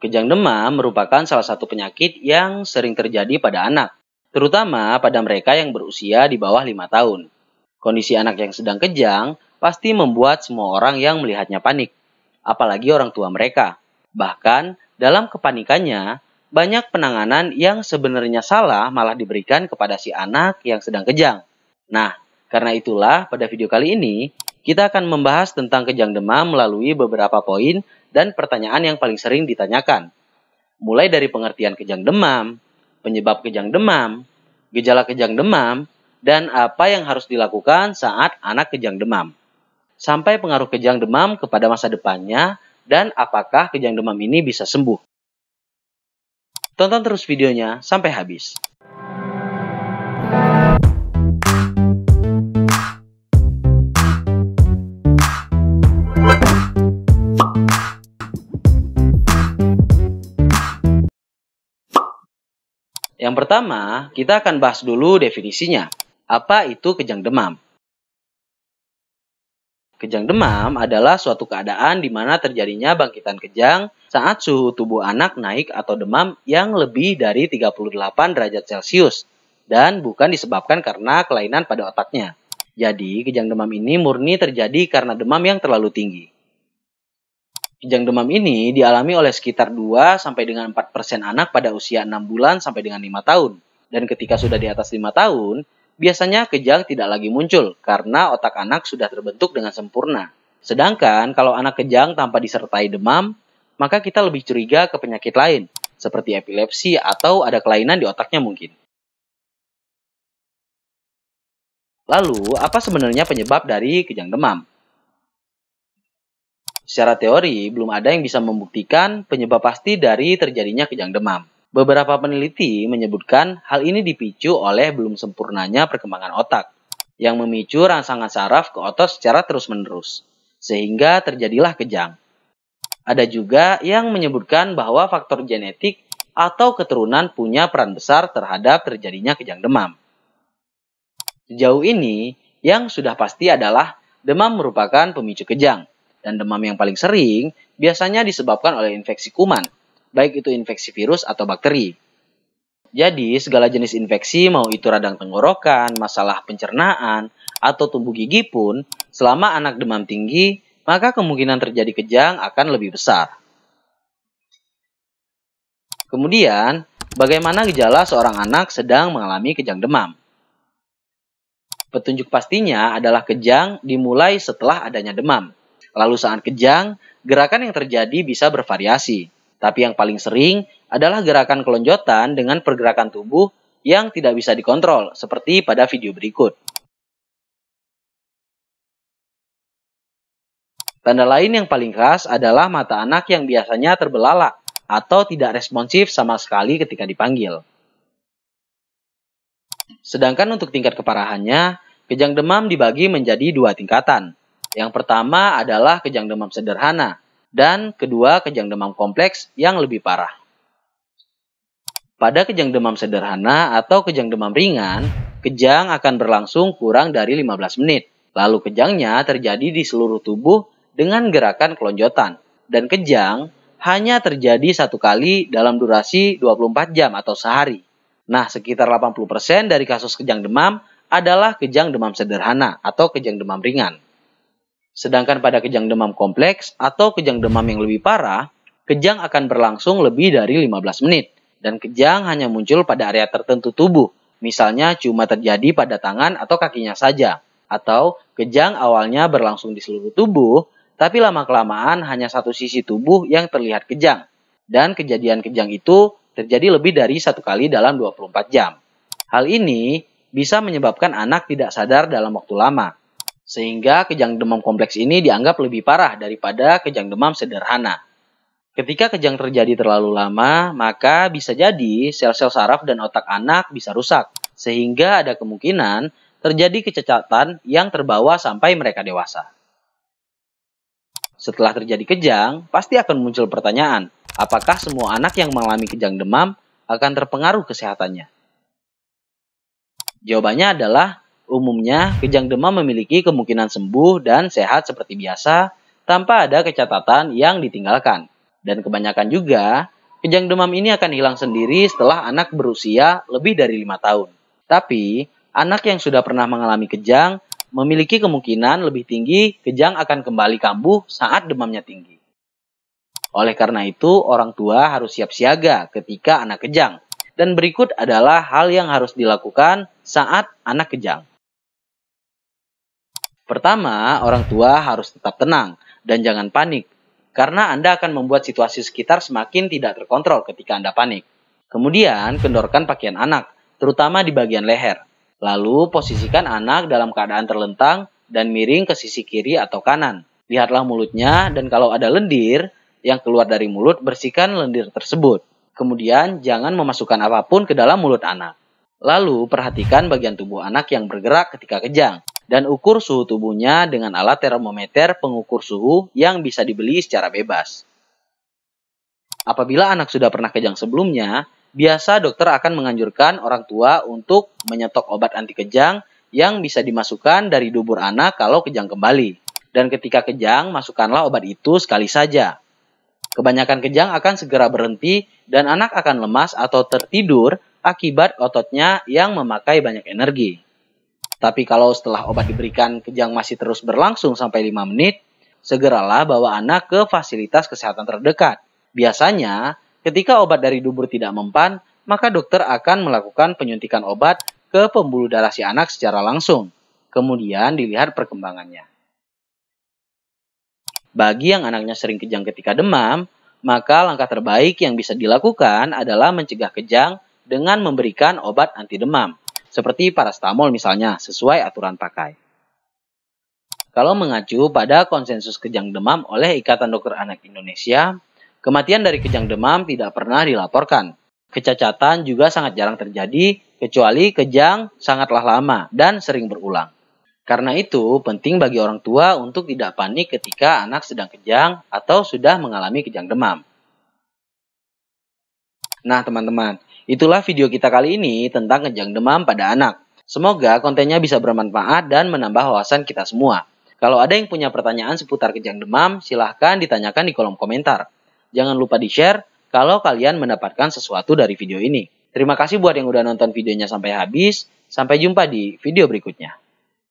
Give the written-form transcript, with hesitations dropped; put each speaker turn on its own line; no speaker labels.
Kejang demam merupakan salah satu penyakit yang sering terjadi pada anak, terutama pada mereka yang berusia di bawah 5 tahun. Kondisi anak yang sedang kejang pasti membuat semua orang yang melihatnya panik, apalagi orang tua mereka. Bahkan, dalam kepanikannya, banyak penanganan yang sebenarnya salah malah diberikan kepada si anak yang sedang kejang. Nah, karena itulah pada video kali ini, kita akan membahas tentang kejang demam melalui beberapa poin dan pertanyaan yang paling sering ditanyakan. Mulai dari pengertian kejang demam, penyebab kejang demam, gejala kejang demam, dan apa yang harus dilakukan saat anak kejang demam. Sampai pengaruh kejang demam kepada masa depannya dan apakah kejang demam ini bisa sembuh. Tonton terus videonya sampai habis. Yang pertama, kita akan bahas dulu definisinya. Apa itu kejang demam? Kejang demam adalah suatu keadaan di mana terjadinya bangkitan kejang saat suhu tubuh anak naik atau demam yang lebih dari 38 derajat Celcius dan bukan disebabkan karena kelainan pada otaknya. Jadi, kejang demam ini murni terjadi karena demam yang terlalu tinggi. Kejang demam ini dialami oleh sekitar 2 sampai dengan 4% anak pada usia 6 bulan sampai dengan 5 tahun. Dan ketika sudah di atas 5 tahun, biasanya kejang tidak lagi muncul karena otak anak sudah terbentuk dengan sempurna. Sedangkan kalau anak kejang tanpa disertai demam, maka kita lebih curiga ke penyakit lain, seperti epilepsi atau ada kelainan di otaknya mungkin. Lalu, apa sebenarnya penyebab dari kejang demam? Secara teori, belum ada yang bisa membuktikan penyebab pasti dari terjadinya kejang demam. Beberapa peneliti menyebutkan hal ini dipicu oleh belum sempurnanya perkembangan otak, yang memicu rangsangan saraf ke otot secara terus-menerus, sehingga terjadilah kejang. Ada juga yang menyebutkan bahwa faktor genetik atau keturunan punya peran besar terhadap terjadinya kejang demam. Sejauh ini, yang sudah pasti adalah demam merupakan pemicu kejang. Dan demam yang paling sering biasanya disebabkan oleh infeksi kuman, baik itu infeksi virus atau bakteri. Jadi, segala jenis infeksi, mau itu radang tenggorokan, masalah pencernaan, atau tumbuh gigi pun, selama anak demam tinggi, maka kemungkinan terjadi kejang akan lebih besar. Kemudian, bagaimana gejala seorang anak sedang mengalami kejang demam? Petunjuk pastinya adalah kejang dimulai setelah adanya demam. Lalu saat kejang, gerakan yang terjadi bisa bervariasi. Tapi yang paling sering adalah gerakan kelonjotan dengan pergerakan tubuh yang tidak bisa dikontrol, seperti pada video berikut. Tanda lain yang paling khas adalah mata anak yang biasanya terbelalak atau tidak responsif sama sekali ketika dipanggil. Sedangkan untuk tingkat keparahannya, kejang demam dibagi menjadi 2 tingkatan. Yang pertama adalah kejang demam sederhana, dan kedua kejang demam kompleks yang lebih parah. Pada kejang demam sederhana atau kejang demam ringan, kejang akan berlangsung kurang dari 15 menit. Lalu kejangnya terjadi di seluruh tubuh dengan gerakan kelonjotan. Dan kejang hanya terjadi 1 kali dalam durasi 24 jam atau sehari. Nah, sekitar 80% dari kasus kejang demam adalah kejang demam sederhana atau kejang demam ringan. Sedangkan pada kejang demam kompleks atau kejang demam yang lebih parah, kejang akan berlangsung lebih dari 15 menit. Dan kejang hanya muncul pada area tertentu tubuh, misalnya cuma terjadi pada tangan atau kakinya saja. Atau kejang awalnya berlangsung di seluruh tubuh, tapi lama-kelamaan hanya satu sisi tubuh yang terlihat kejang. Dan kejadian kejang itu terjadi lebih dari 1 kali dalam 24 jam. Hal ini bisa menyebabkan anak tidak sadar dalam waktu lama. Sehingga kejang demam kompleks ini dianggap lebih parah daripada kejang demam sederhana. Ketika kejang terjadi terlalu lama, maka bisa jadi sel-sel saraf dan otak anak bisa rusak. Sehingga ada kemungkinan terjadi kecacatan yang terbawa sampai mereka dewasa. Setelah terjadi kejang, pasti akan muncul pertanyaan, apakah semua anak yang mengalami kejang demam akan terpengaruh kesehatannya? Jawabannya adalah, umumnya, kejang demam memiliki kemungkinan sembuh dan sehat seperti biasa tanpa ada catatan yang ditinggalkan. Dan kebanyakan juga, kejang demam ini akan hilang sendiri setelah anak berusia lebih dari 5 tahun. Tapi, anak yang sudah pernah mengalami kejang memiliki kemungkinan lebih tinggi kejang akan kembali kambuh saat demamnya tinggi. Oleh karena itu, orang tua harus siap siaga ketika anak kejang. Dan berikut adalah hal yang harus dilakukan saat anak kejang. Pertama, orang tua harus tetap tenang dan jangan panik, karena Anda akan membuat situasi sekitar semakin tidak terkontrol ketika Anda panik. Kemudian, kendorkan pakaian anak, terutama di bagian leher. Lalu, posisikan anak dalam keadaan terlentang dan miring ke sisi kiri atau kanan. Lihatlah mulutnya, dan kalau ada lendir yang keluar dari mulut, bersihkan lendir tersebut. Kemudian, jangan memasukkan apapun ke dalam mulut anak. Lalu, perhatikan bagian tubuh anak yang bergerak ketika kejang, dan ukur suhu tubuhnya dengan alat termometer pengukur suhu yang bisa dibeli secara bebas. Apabila anak sudah pernah kejang sebelumnya, biasa dokter akan menganjurkan orang tua untuk menyetok obat anti kejang yang bisa dimasukkan dari dubur anak kalau kejang kembali. Dan ketika kejang, masukkanlah obat itu sekali saja. Kebanyakan kejang akan segera berhenti dan anak akan lemas atau tertidur akibat ototnya yang memakai banyak energi. Tapi kalau setelah obat diberikan kejang masih terus berlangsung sampai 5 menit, segeralah bawa anak ke fasilitas kesehatan terdekat. Biasanya, ketika obat dari dubur tidak mempan, maka dokter akan melakukan penyuntikan obat ke pembuluh darah si anak secara langsung. Kemudian dilihat perkembangannya. Bagi yang anaknya sering kejang ketika demam, maka langkah terbaik yang bisa dilakukan adalah mencegah kejang dengan memberikan obat anti demam, seperti parastamol misalnya, sesuai aturan pakai. Kalau mengacu pada konsensus kejang demam oleh Ikatan Dokter Anak Indonesia, kematian dari kejang demam tidak pernah dilaporkan. Kecacatan juga sangat jarang terjadi, kecuali kejang sangatlah lama dan sering berulang. Karena itu, penting bagi orang tua untuk tidak panik ketika anak sedang kejang atau sudah mengalami kejang demam. Nah, teman-teman, itulah video kita kali ini tentang kejang demam pada anak. Semoga kontennya bisa bermanfaat dan menambah wawasan kita semua. Kalau ada yang punya pertanyaan seputar kejang demam, silahkan ditanyakan di kolom komentar. Jangan lupa di-share kalau kalian mendapatkan sesuatu dari video ini. Terima kasih buat yang udah nonton videonya sampai habis. Sampai jumpa di video berikutnya.